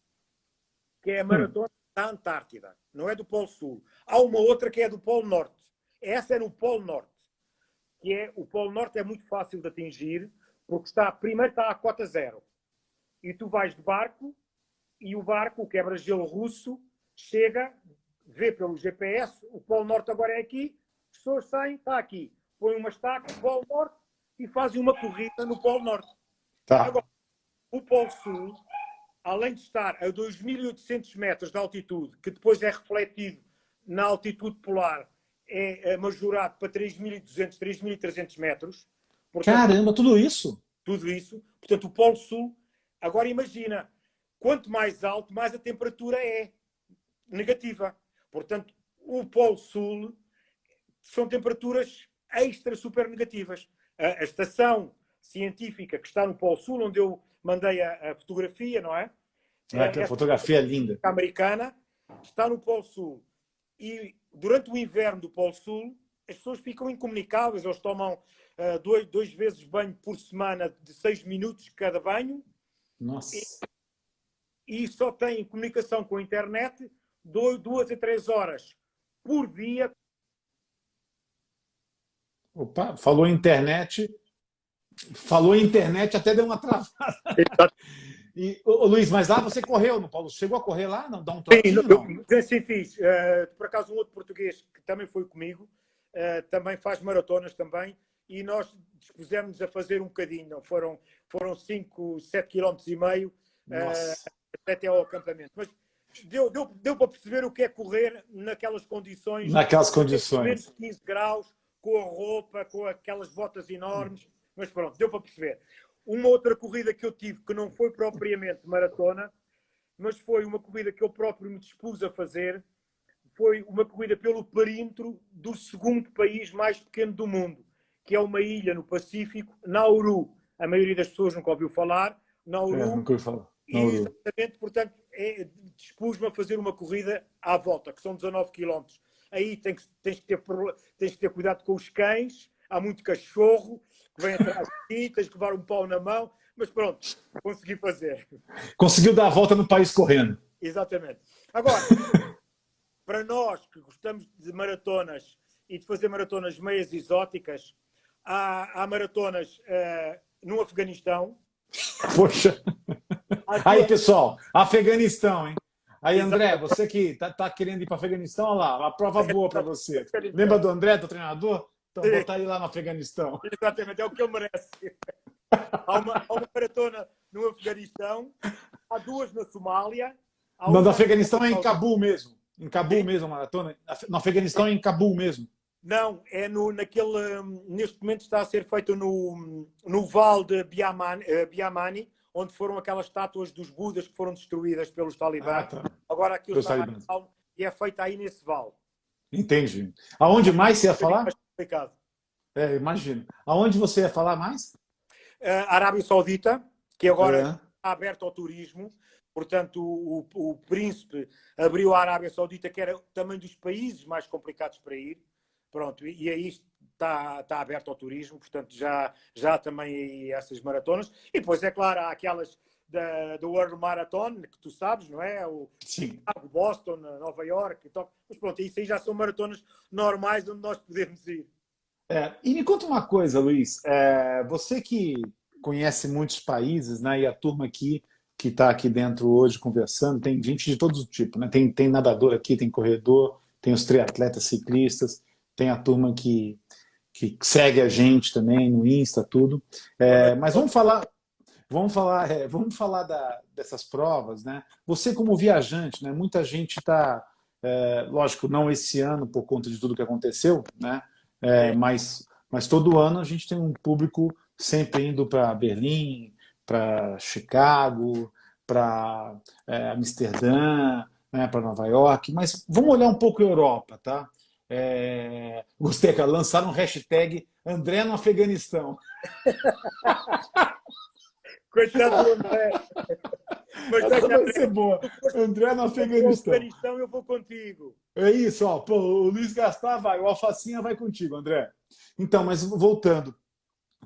que é a maratona da Antártida. Não é do Polo Sul. Há uma outra que é do Polo Norte. Essa é no Polo Norte. O Polo Norte é muito fácil de atingir, porque primeiro está a cota 0. E tu vais de barco, e o barco, o quebra-gelo russo, chega, vê pelo GPS, o Polo Norte agora é aqui, as pessoas saem, está aqui. Põem uma estaca, Polo Norte, e fazem uma corrida no Polo Norte. Agora, o Polo Sul, além de estar a 2.800 metros de altitude, que depois é refletido na altitude polar, é majorado para 3.200, 3.300 metros. Portanto, caramba, tudo isso? Tudo isso. Portanto, o Polo Sul, agora imagina, quanto mais alto, mais a temperatura é negativa. Portanto, o Polo Sul são temperaturas extra super negativas. A estação científica que está no Polo Sul, onde eu mandei a fotografia, não é? A fotografia é linda. Americana, está no Polo Sul. E durante o inverno do Polo Sul, as pessoas ficam incomunicáveis. Eles tomam 2 vezes banho por semana de 6 minutos cada banho. Nossa. E só têm comunicação com a internet 2 a 3 horas por dia. Opa, falou internet até deu uma travada. Luiz, mas lá você correu no Paulo? Chegou a correr lá? Não, dá um trotinho, não? Sim, fiz. Por acaso, um outro português que também foi comigo, também faz maratonas também, e nós dispusemos a fazer um bocadinho. Foram 5, 7 km e meio até ao acampamento. Mas deu para perceber o que é correr naquelas condições. Naquelas condições. Menos 15 graus, com a roupa, com aquelas botas enormes. Mas pronto, deu para perceber. Uma outra corrida que eu tive, que não foi propriamente maratona, mas foi uma corrida que eu próprio me dispus a fazer, foi uma corrida pelo perímetro do segundo país mais pequeno do mundo, que é uma ilha no Pacífico, Nauru. A maioria das pessoas nunca ouviu falar. Nauru. Nunca ouvi falar. Nauru. Exatamente, portanto, dispus-me a fazer uma corrida à volta, que são 19 km. Aí tens que ter cuidado com os cães, há muito cachorro que vem atrás de ti, tens que levar um pau na mão, mas pronto, consegui fazer. Conseguiu dar a volta no país correndo. Exatamente. Agora, para nós que gostamos de maratonas e de fazer maratonas meias exóticas, há maratonas no Afeganistão, Poxa. Aí, pessoal, Afeganistão, hein? Aí, André, Exatamente. você que tá querendo ir para Afeganistão, olha lá, uma prova boa para você. Lembra Afeganistão. do André, do treinador? Então, Sim, botar ele lá no Afeganistão. exatamente, é o que ele merece. Há uma maratona no Afeganistão, há duas na Somália, há No uma na Afeganistão Arábia é em Saudita. Cabul mesmo. Em Cabul Sim? mesmo a maratona. No Afeganistão é em Cabul mesmo. Não, é naquele. Neste momento está a ser feito no Vale de Biamani, onde foram aquelas estátuas dos Budas que foram destruídas pelos Ah, talibãs. tá. Agora aquilo Pelos está mais talibãs. calmo e é feito aí nesse vale. Entendi. Aonde mais você ia Um bocadinho falar? mais complicado. É, imagino. Aonde você ia falar mais? A Arábia Saudita, que agora É. está aberta ao turismo, portanto, o príncipe abriu a Arábia Saudita, que era também dos países mais complicados para ir. Pronto, e aí está aberto ao turismo, portanto, já há também aí essas maratonas. E depois, é claro, há aquelas do World Marathon, que tu sabes, não é? O Sim. Chicago, Boston, Nova York, mas pronto, isso aí já são maratonas normais onde nós podemos ir. É, e me conta uma coisa, Luiz. Você que conhece muitos países, né? E a turma aqui que está aqui dentro hoje conversando, tem gente de todos os tipos, né? Tem nadador aqui, tem corredor, tem os triatletas ciclistas, tem a turma que segue a gente também no Insta, tudo. Boa noite a Mas todos. vamos falar dessas provas, né? Você como viajante, né? Muita gente está, lógico, não esse ano por conta de tudo que aconteceu, né? Sim. Mas todo ano a gente tem um público sempre indo para Berlim, para Chicago, para Amsterdã, né? Para Nova York. Mas vamos olhar um pouco a Europa, tá? Gostei, cara. Lançaram um hashtag André no Afeganistão. Coitado do André. Mas Essa deixa, vai André, ser boa. André no se for para o Afeganistão. Afeganistão, eu vou contigo. É isso, ó. Pô, o Luiz Gastar vai, o Alfacinha vai contigo, André. Então, mas voltando.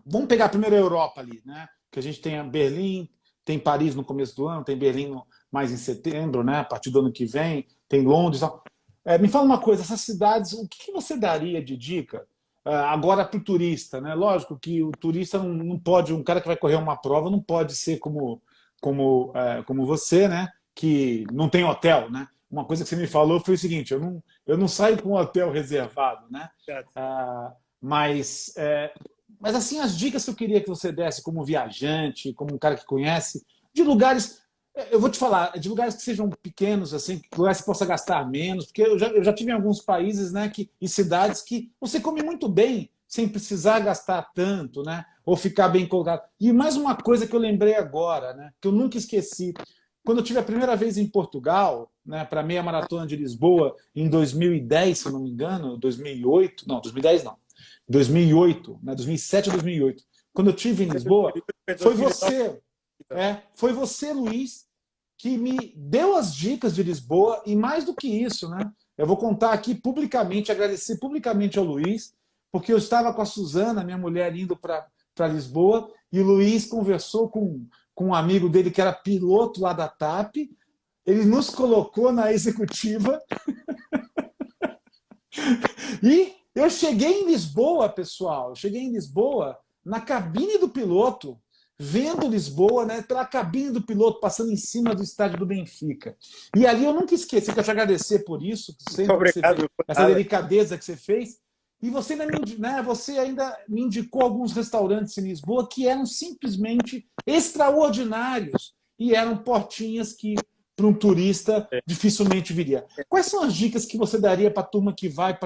Vamos pegar primeiro a Europa ali, né? Que a gente tem a Berlim, tem Paris no começo do ano, tem Berlim mais em setembro, né? A partir do ano que vem, tem Londres. Me fala uma coisa, essas cidades, o que você daria de dica agora para o turista, né? Lógico que o turista não pode, um cara que vai correr uma prova não pode ser como você, né? Que não tem hotel, né? Uma coisa que você me falou foi o seguinte: eu não saio com um hotel reservado, né? Exato. Ah, mas, mas assim, as dicas que eu queria que você desse como viajante, como um cara que conhece, de lugares, eu vou te falar, de lugares que sejam pequenos, assim, lugares que você possa gastar menos, porque eu já tive em alguns países, né, e cidades que você come muito bem, sem precisar gastar tanto, né, ou ficar bem colocado. E mais uma coisa que eu lembrei agora, né, que eu nunca esqueci, quando eu tive a primeira vez em Portugal, né, para a meia maratona de Lisboa, em 2010, se eu não me engano, 2008, não, 2010 não, 2008, né, 2007 a 2008. Quando eu tive em Lisboa, foi você, Luiz, que me deu as dicas de Lisboa e mais do que isso, né? Eu vou contar aqui publicamente, agradecer publicamente ao Luiz, porque eu estava com a Suzana, minha mulher, indo para Lisboa, e o Luiz conversou com um amigo dele que era piloto lá da TAP, ele nos colocou na executiva e eu cheguei em Lisboa, pessoal, eu cheguei em Lisboa na cabine do piloto, vendo Lisboa, né, pela cabine do piloto, passando em cima do estádio do Benfica. E ali eu nunca esqueci, quero te agradecer por isso, Muito sempre que você fez, obrigado. essa delicadeza que você fez. E você ainda me indicou alguns restaurantes em Lisboa que eram simplesmente extraordinários e eram portinhas que para um turista dificilmente viria. Quais são as dicas que você daria para a turma que vai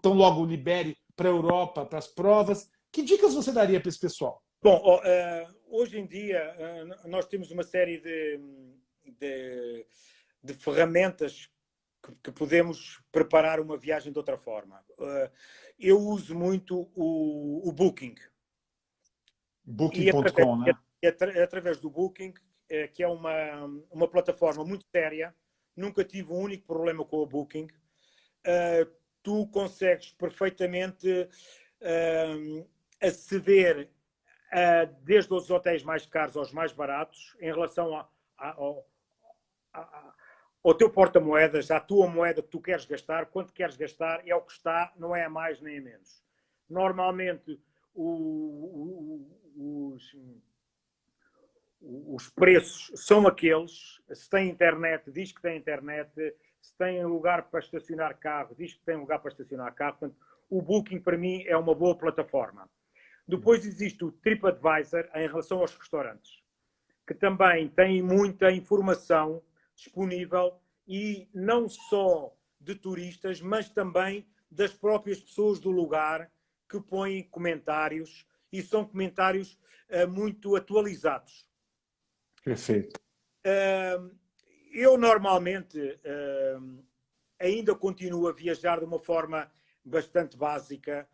tão logo libere para a Europa, para as provas? Que dicas você daria para esse pessoal? Bom, hoje em dia nós temos uma série de ferramentas que podemos preparar uma viagem de outra forma. Eu uso muito o Booking. E Booking.com, né? através do Booking, que é uma plataforma muito séria, nunca tive um único problema com o Booking. Tu consegues perfeitamente aceder desde os hotéis mais caros aos mais baratos em relação ao teu porta-moedas, à tua moeda que tu queres gastar, quanto queres gastar, é o que está, não é a mais nem a menos. Normalmente, os os preços são aqueles. Se tem internet, diz que tem internet. Se tem lugar para estacionar carro, diz que tem lugar para estacionar carro. Portanto, o Booking, para mim, é uma boa plataforma. Depois existe o TripAdvisor em relação aos restaurantes, que também tem muita informação disponível e não só de turistas, mas também das próprias pessoas do lugar que põem comentários e são comentários muito atualizados. Perfeito. Eu normalmente ainda continuo a viajar de uma forma bastante básica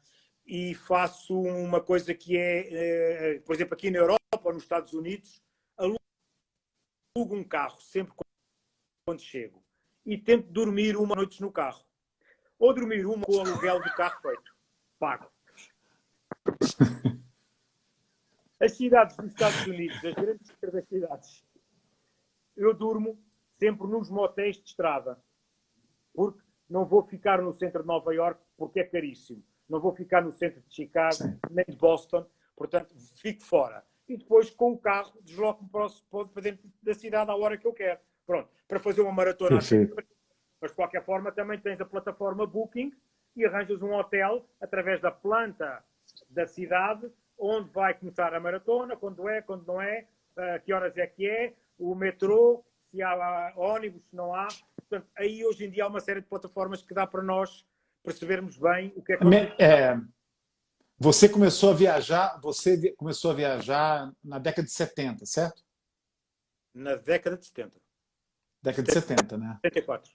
e faço uma coisa que é, por exemplo, aqui na Europa ou nos Estados Unidos, alugo um carro sempre quando chego e tento dormir uma noite no carro. Ou dormir uma com o aluguel do carro feito. Pago. As cidades dos Estados Unidos, as grandes das cidades, eu durmo sempre nos motéis de estrada. Porque não vou ficar no centro de Nova Iorque porque é caríssimo. Não vou ficar no centro de Chicago, nem de Boston. Portanto, fico fora. E depois, com o carro, desloco-me para dentro da cidade à hora que eu quero. Pronto, para fazer uma maratona. Mas, de qualquer forma, também tens a plataforma Booking e arranjas um hotel através da planta da cidade, onde vai começar a maratona, quando é, quando não é, que horas é que é, o metrô, se há ônibus, se não há. Portanto, aí hoje em dia há uma série de plataformas que dá para nós percebermos bem o que é que Você começou a viajar na década de 70, certo? Na década de 70. Década de 70, né? 74.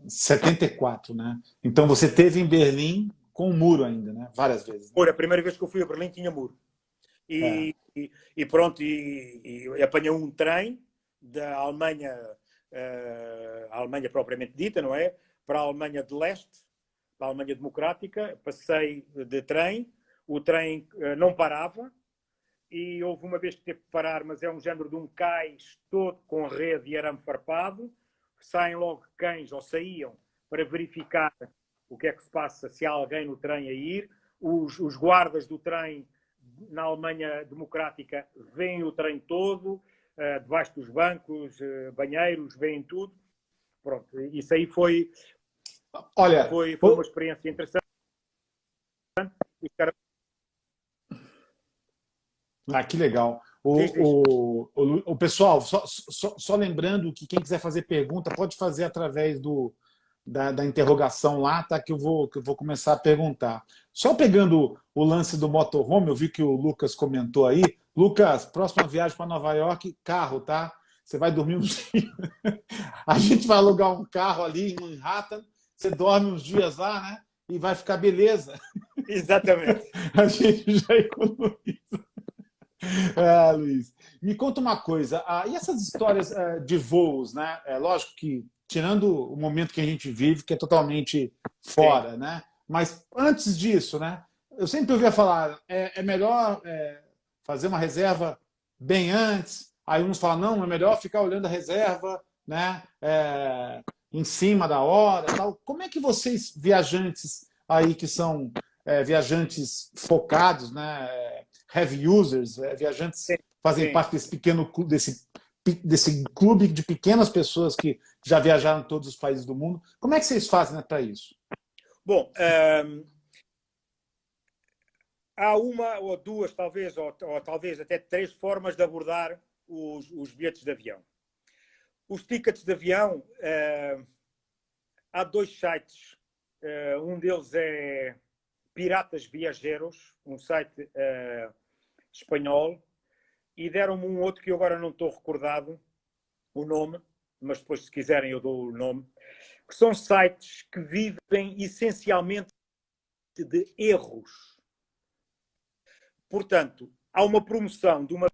74, né? Então você esteve em Berlim com o muro ainda, né? Várias vezes. Né? Foi a primeira vez que eu fui a Berlim tinha muro. E pronto, e apanhei um trem da Alemanha, a Alemanha propriamente dita, não é? Para a Alemanha de Leste, para a Alemanha Democrática, passei de trem, o trem não parava, e houve uma vez que teve que parar, mas é um género de um cais todo com rede e arame farpado, saem logo cães, ou saíam, para verificar o que é que se passa, se há alguém no trem a ir, os guardas do trem na Alemanha Democrática veem o trem todo, debaixo dos bancos, banheiros, veem tudo. Pronto, isso aí foi uma experiência interessante. Que legal. O pessoal, só lembrando que quem quiser fazer pergunta pode fazer através da interrogação lá, tá? Que eu vou começar a perguntar. Só pegando o lance do motorhome, eu vi que o Lucas comentou aí. Lucas, próxima viagem para Nova York, carro, tá? Você vai dormir uns dias. A gente vai alugar um carro ali em Manhattan, você dorme uns dias lá, né? E vai ficar beleza. Exatamente. A gente já economiza. Luiz, me conta uma coisa. E essas histórias de voos, né? É lógico que, tirando o momento que a gente vive, que é totalmente fora, sim, né? Mas antes disso, né? Eu sempre ouvia falar, é melhor fazer uma reserva bem antes. Aí uns falam, não, é melhor ficar olhando a reserva, né? Em cima da hora, tal. Como é que vocês, viajantes aí que são viajantes focados, né? Heavy users, viajantes fazem parte desse pequeno desse clube de pequenas pessoas que já viajaram em todos os países do mundo. Como é que vocês fazem para isso? Bom, há uma ou duas, talvez, ou talvez até três formas de abordar os bilhetes de avião. Os tickets de avião, há dois sites. Um deles é Piratas Viajeros, um site espanhol, e deram-me um outro que eu agora não estou recordado o nome, mas depois, se quiserem, eu dou o nome, que são sites que vivem essencialmente de erros. Portanto, há uma promoção de uma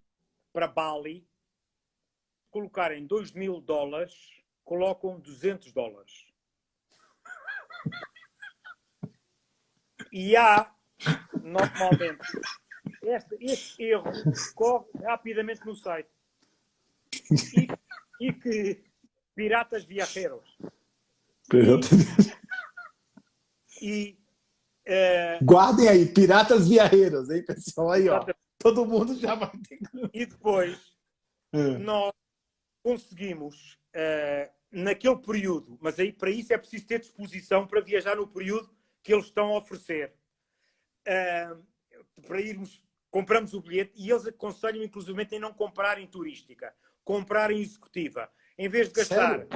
para Bali, colocarem $2.000, colocam $200. E há, normalmente, este erro corre rapidamente no site. E que Piratas Viajeros. Guardem aí, Piratas Viajeros, hein, pessoal? Aí, ó. Todo mundo já vai ter. E depois nós conseguimos, naquele período, mas aí para isso é preciso ter disposição para viajar no período que eles estão a oferecer. Para irmos, compramos o bilhete e eles aconselham inclusive em não comprar em turística, comprar em executiva. Em vez de gastar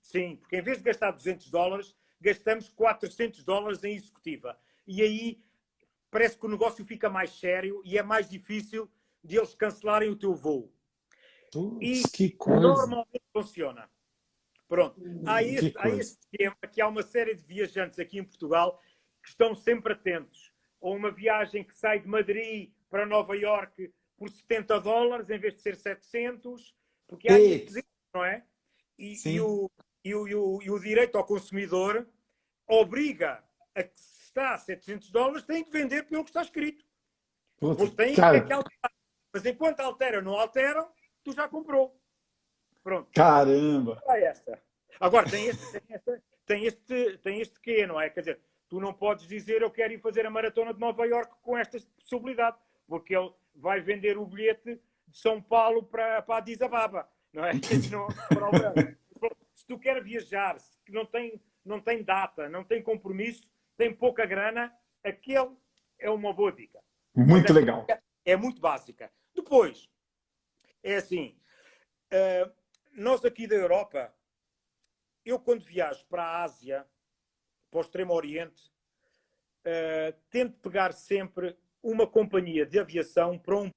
sim, porque em vez de gastar $200, gastamos $400 em executiva. E aí parece que o negócio fica mais sério e é mais difícil de eles cancelarem o teu voo. Putz, E que coisa. normalmente funciona. Pronto. Há este esquema que há uma série de viajantes aqui em Portugal que estão sempre atentos. Ou uma viagem que sai de Madrid para Nova Iorque por $70 em vez de ser 700, porque há este, não é? E o direito ao consumidor obriga a que se está a $700 tem que vender pelo que está escrito. Porque tem que alterar. Mas enquanto alteram, não alteram, tu já comprou. Pronto. Caramba! Esta. Agora, tem este quê, não é? Quer dizer, tu não podes dizer eu quero ir fazer a maratona de Nova Iorque com esta possibilidade, porque ele vai vender o bilhete de São Paulo para Addis Ababa, não é? Se tu queres viajar, que não tem data, não tem compromisso, tem pouca grana, aquele é uma boa dica. Muito legal. É muito básica. Depois, é assim, nós aqui da Europa, eu quando viajo para a Ásia, para o Extremo Oriente, tento pegar sempre uma companhia de aviação para um...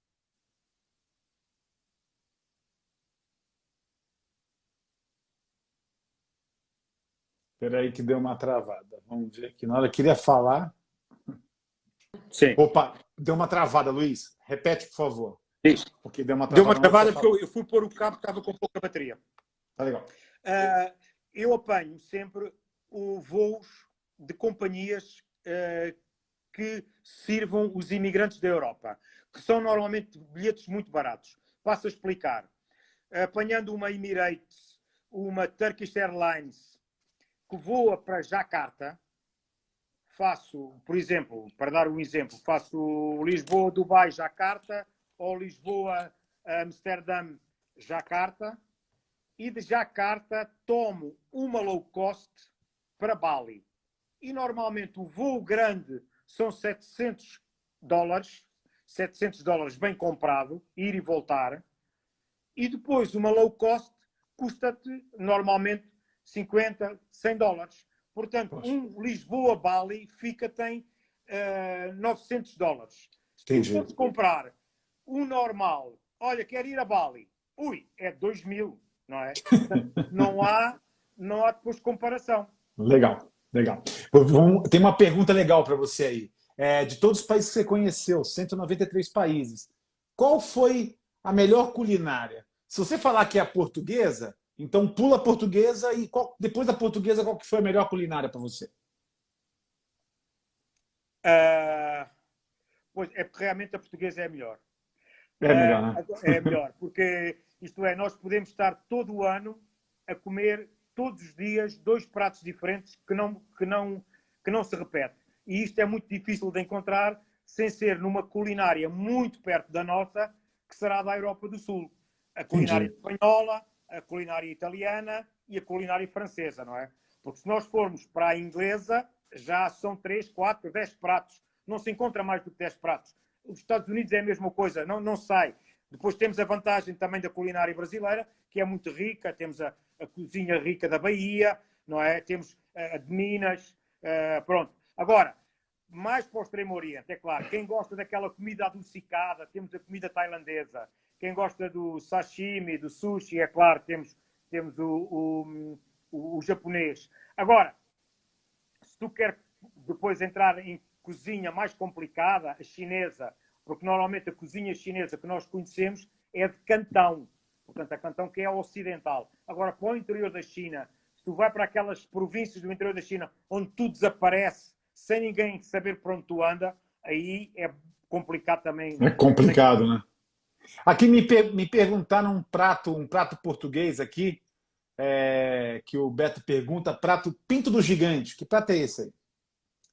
Espera aí que deu uma travada. Vamos ver aqui. Na hora que eu queria falar... Sim. Opa, deu uma travada, Luiz. Repete, por favor. Sim. Porque deu uma travada porque eu fui pôr o cabo que estava com pouca bateria. Tá legal. Eu apanho sempre voos de companhias que sirvam os imigrantes da Europa, que são normalmente bilhetes muito baratos. Passo a explicar. Apanhando uma Emirates, uma Turkish Airlines, que voa para Jakarta, faço, por exemplo, para dar um exemplo, faço Lisboa-Dubai-Jakarta ou Lisboa-Amsterdã-Jakarta, e de Jakarta tomo uma low cost para Bali. E normalmente o voo grande são $700, $700 bem comprado, ir e voltar. E depois uma low cost custa-te normalmente $50, $100. Portanto, um Lisboa-Bali fica-te em $900. Se tu fores comprar um normal, olha, quero ir a Bali, é 2.000. Não é? não há depois comparação. Legal, legal. Tem uma pergunta legal para você aí. De todos os países que você conheceu, 193 países, qual foi a melhor culinária? Se você falar que é a portuguesa, então pula a portuguesa e depois da portuguesa, qual que foi a melhor culinária para você? Pois é, porque realmente a portuguesa é a melhor. É melhor, né? É melhor, porque isto é, nós podemos estar todo o ano a comer todos os dias 2 pratos diferentes que não se repetem. E isto é muito difícil de encontrar sem ser numa culinária muito perto da nossa, que será da Europa do Sul. A culinária espanhola, a culinária italiana e a culinária francesa, não é? Porque se nós formos para a inglesa, já são 3, 4, 10 pratos. Não se encontra mais do que 10 pratos. Os Estados Unidos é a mesma coisa, não sai. Depois temos a vantagem também da culinária brasileira, que é muito rica. Temos a cozinha rica da Bahia, não é? Temos a de Minas, pronto. Agora, mais para o Extremo Oriente, é claro. Quem gosta daquela comida adocicada, temos a comida tailandesa. Quem gosta do sashimi, do sushi, é claro, temos o japonês. Agora, se tu quer depois entrar em cozinha mais complicada, a chinesa, porque normalmente a cozinha chinesa que nós conhecemos é de Cantão. Portanto, a Cantão que é ocidental. Agora, para o interior da China, se tu vai para aquelas províncias do interior da China onde tudo desaparece, sem ninguém saber por onde tu anda, aí é complicado também. É complicado, né? Aqui me perguntaram um prato português aqui, que o Beto pergunta, prato Pinto do Gigante. Que prato é esse aí?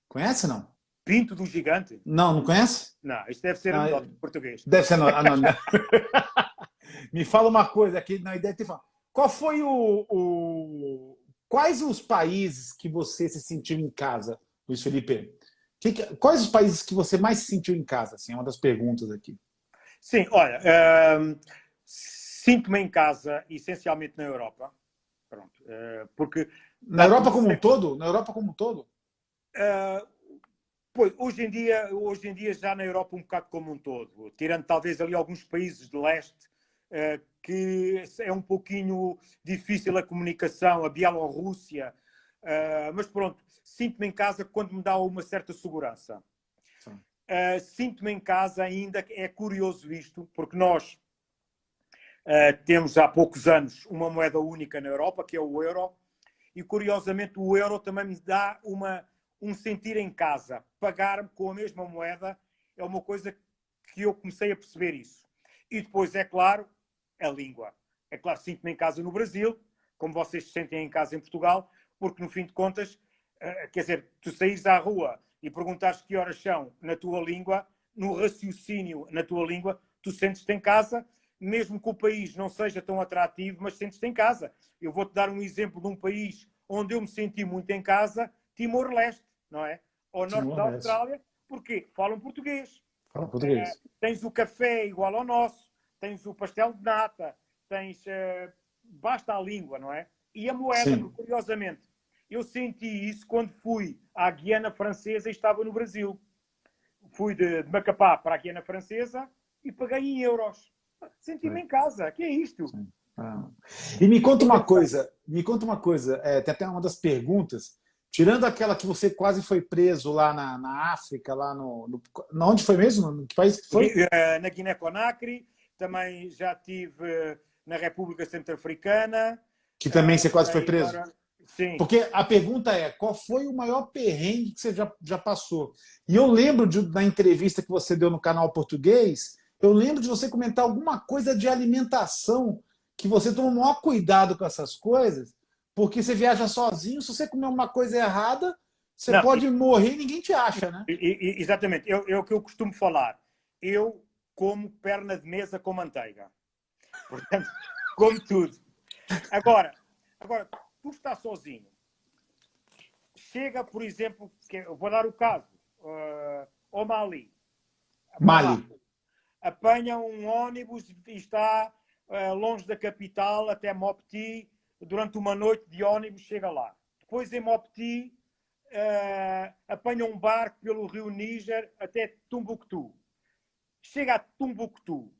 Conhece, não? Pinto do Gigante? Não conhece? Não, isto deve ser anedótico português. Deve ser não. Me fala uma coisa aqui na ideia de falar. Qual foi quais os países que você se sentiu em casa, Luiz Felipe? Quais os países que você mais se sentiu em casa? Assim, é uma das perguntas aqui. Sim, olha, sinto-me em casa essencialmente na Europa. Pronto, porque Na tal Europa como como um sei, todo? Na Europa como um todo? pois, hoje em dia já na Europa um bocado como um todo, tirando talvez ali alguns países de leste, que é um pouquinho difícil a comunicação, a Bielorrússia, mas pronto, sinto-me em casa quando me dá uma certa segurança. Sinto-me em casa ainda, é curioso isto, porque nós temos há poucos anos uma moeda única na Europa, que é o euro, e curiosamente o euro também me dá um sentir em casa. Pagar-me com a mesma moeda é uma coisa que eu comecei a perceber isso. E depois, é claro, a língua. É claro, sinto-me em casa no Brasil, como vocês se sentem em casa em Portugal, porque no fim de contas, quer dizer, tu saís à rua e perguntares que horas são na tua língua, no raciocínio na tua língua, tu sentes-te em casa, mesmo que o país não seja tão atrativo, mas sentes-te em casa. Eu vou-te dar um exemplo de um país onde eu me senti muito em casa, Timor-Leste, não é? Ao norte da Timor-Leste. Austrália, porque falam português. Fala português. Tens o café igual ao nosso, tens o pastel de nata, tens... basta a língua, não é? E a moeda, Sim. porque curiosamente, eu senti isso quando fui à Guiana Francesa e estava no Brasil. Fui de Macapá para a Guiana Francesa e paguei em euros. Senti-me em casa. Que é isto? Ah. E me conta uma coisa, tem até uma das perguntas, tirando aquela que você quase foi preso lá na África, lá onde foi mesmo? No que país que foi? Na Guiné-Conakry, também já estive na República Centro-Africana. Que também você quase foi E preso? agora, sim. Porque a pergunta é, qual foi o maior perrengue que você já passou? E eu lembro da entrevista que você deu no canal português, eu lembro de você comentar alguma coisa de alimentação, que você toma o maior cuidado com essas coisas, porque você viaja sozinho, se você comer uma coisa errada, você Não, pode morrer e ninguém te acha, né? exatamente. É o que eu costumo falar. Eu como perna de mesa com manteiga. Portanto, como tudo. Agora, tu estás sozinho. Chega, por exemplo, eu vou dar o caso, ao Mali. Vai Mali. lá. Apanha um ônibus e está longe da capital até Mopti. Durante uma noite de ônibus chega lá. Depois em Mopti apanha um barco pelo rio Níger até Tombuctu. Chega a Tombuctu.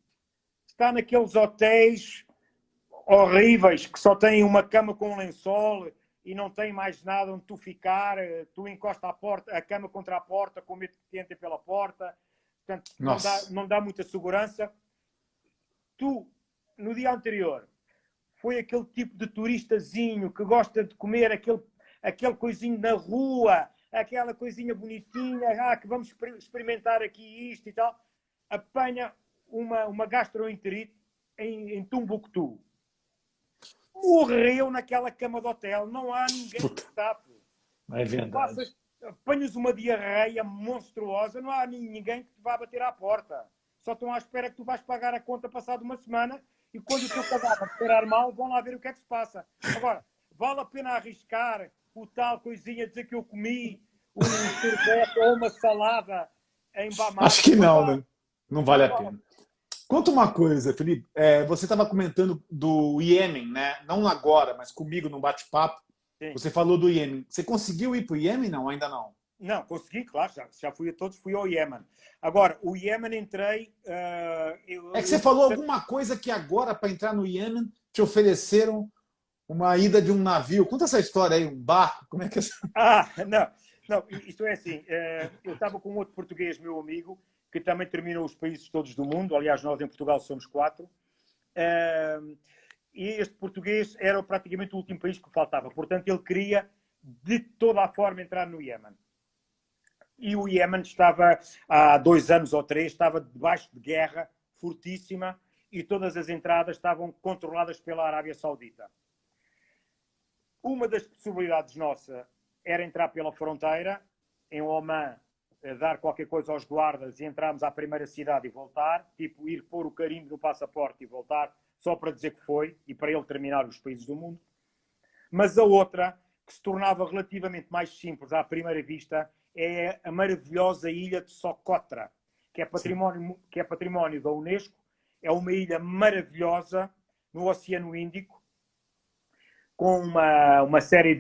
Está naqueles hotéis horríveis que só têm uma cama com um lençol e não tem mais nada onde tu ficar. Tu encosta a cama contra a porta com medo que te entrem pela porta. Portanto, não dá muita segurança. Tu, no dia anterior, foi aquele tipo de turistazinho que gosta de comer aquele coisinho na rua, aquela coisinha bonitinha, que vamos experimentar aqui isto e tal. Apanha uma gastroenterite em Tombuctu. Morreu naquela cama de hotel. Não há ninguém que tape. É verdade. Apanhas uma diarreia monstruosa, não há ninguém que te vá bater à porta. Só estão à espera que tu vais pagar a conta passado uma semana e quando o teu cadáver esperar mal, vão lá ver o que é que se passa. Agora, vale a pena arriscar o tal coisinha, dizer que eu comi um sorvete ou uma salada em Bamako? Acho que não, né? Não vale Não a vale. pena. Conta uma coisa, Felipe. Você estava comentando do Iêmen, né? Não agora, mas comigo no bate-papo. Sim. Você falou do Iêmen. Você conseguiu ir para o Iêmen? Não, ainda não. Não, consegui, claro, já fui a todos, fui ao Iêmen. Agora, o Iêmen entrei... É que você falou alguma coisa que agora, para entrar no Iêmen, te ofereceram uma ida de um navio. Conta essa história aí, um barco, como é que é? Não, isto é assim, eu estava com outro português, meu amigo, que também terminou os países todos do mundo, aliás, nós em Portugal somos 4, e este português era praticamente o último país que faltava, portanto ele queria de toda a forma entrar no Iêmen. E o Iêmen estava, há 2 anos ou 3, estava debaixo de guerra fortíssima e todas as entradas estavam controladas pela Arábia Saudita. Uma das possibilidades nossa era entrar pela fronteira, em Oman, dar qualquer coisa aos guardas e entrarmos à primeira cidade e voltar, tipo ir pôr o carimbo no passaporte e voltar só para dizer que foi, e para ele terminar os países do mundo. Mas a outra, que se tornava relativamente mais simples à primeira vista, é a maravilhosa ilha de Socotra, que é património da Unesco. É uma ilha maravilhosa no Oceano Índico, com uma série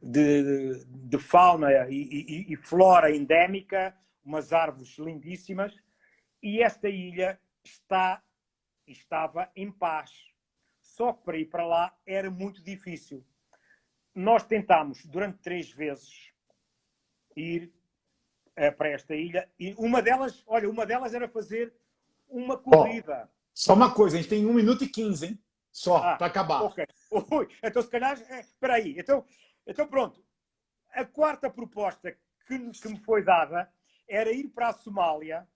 de fauna e flora endémica, umas árvores lindíssimas, e esta ilha estava em paz. Só que para ir para lá era muito difícil. Nós tentámos durante 3 vezes ir para esta ilha, e uma delas era fazer uma corrida. Só uma coisa, a gente tem 1 minuto e 15, hein? Só, para acabar. Ok. Então, se calhar, espera aí. Então, pronto. A quarta proposta que me foi dada era ir para a Somália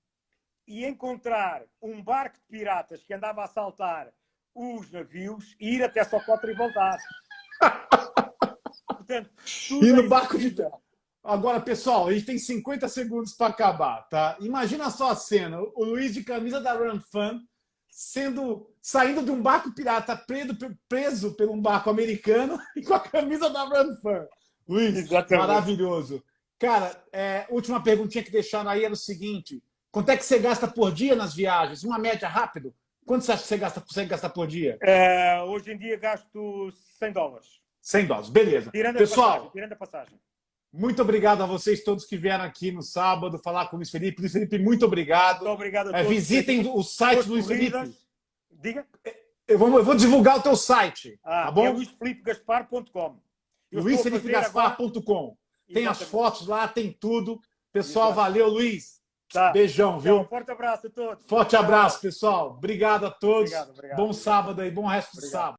e encontrar um barco de piratas que andava a assaltar os navios e ir até Socotra e voltar. Portanto, e no barco de... Agora, pessoal, a gente tem 50 segundos para acabar, tá? Imagina só a cena. O Luiz de camisa da Run Fun saindo de um barco pirata preso por um barco americano e com a camisa da Run Fun. Luiz, exatamente. Maravilhoso. Cara, última perguntinha que deixaram aí era o seguinte: quanto é que você gasta por dia nas viagens? Uma média rápido? Quanto você acha que você consegue gastar por dia? Hoje em dia gasto $100. $100, beleza. Tirando a passagem. Muito obrigado a vocês todos que vieram aqui no sábado falar com o Luiz Felipe. Luiz Felipe, muito obrigado. Muito obrigado a todos. Visitem o site do Luiz Felipe. Diga. Eu vou divulgar o teu site. Tá bom? É luisfelipegaspar.com. luisfelipegaspar.com. Tem as fotos lá, tem tudo. Pessoal, valeu, Luiz. Beijão, viu? Um forte abraço a todos. Forte abraço, pessoal. Obrigado a todos. Obrigado. Bom sábado aí, bom resto de sábado.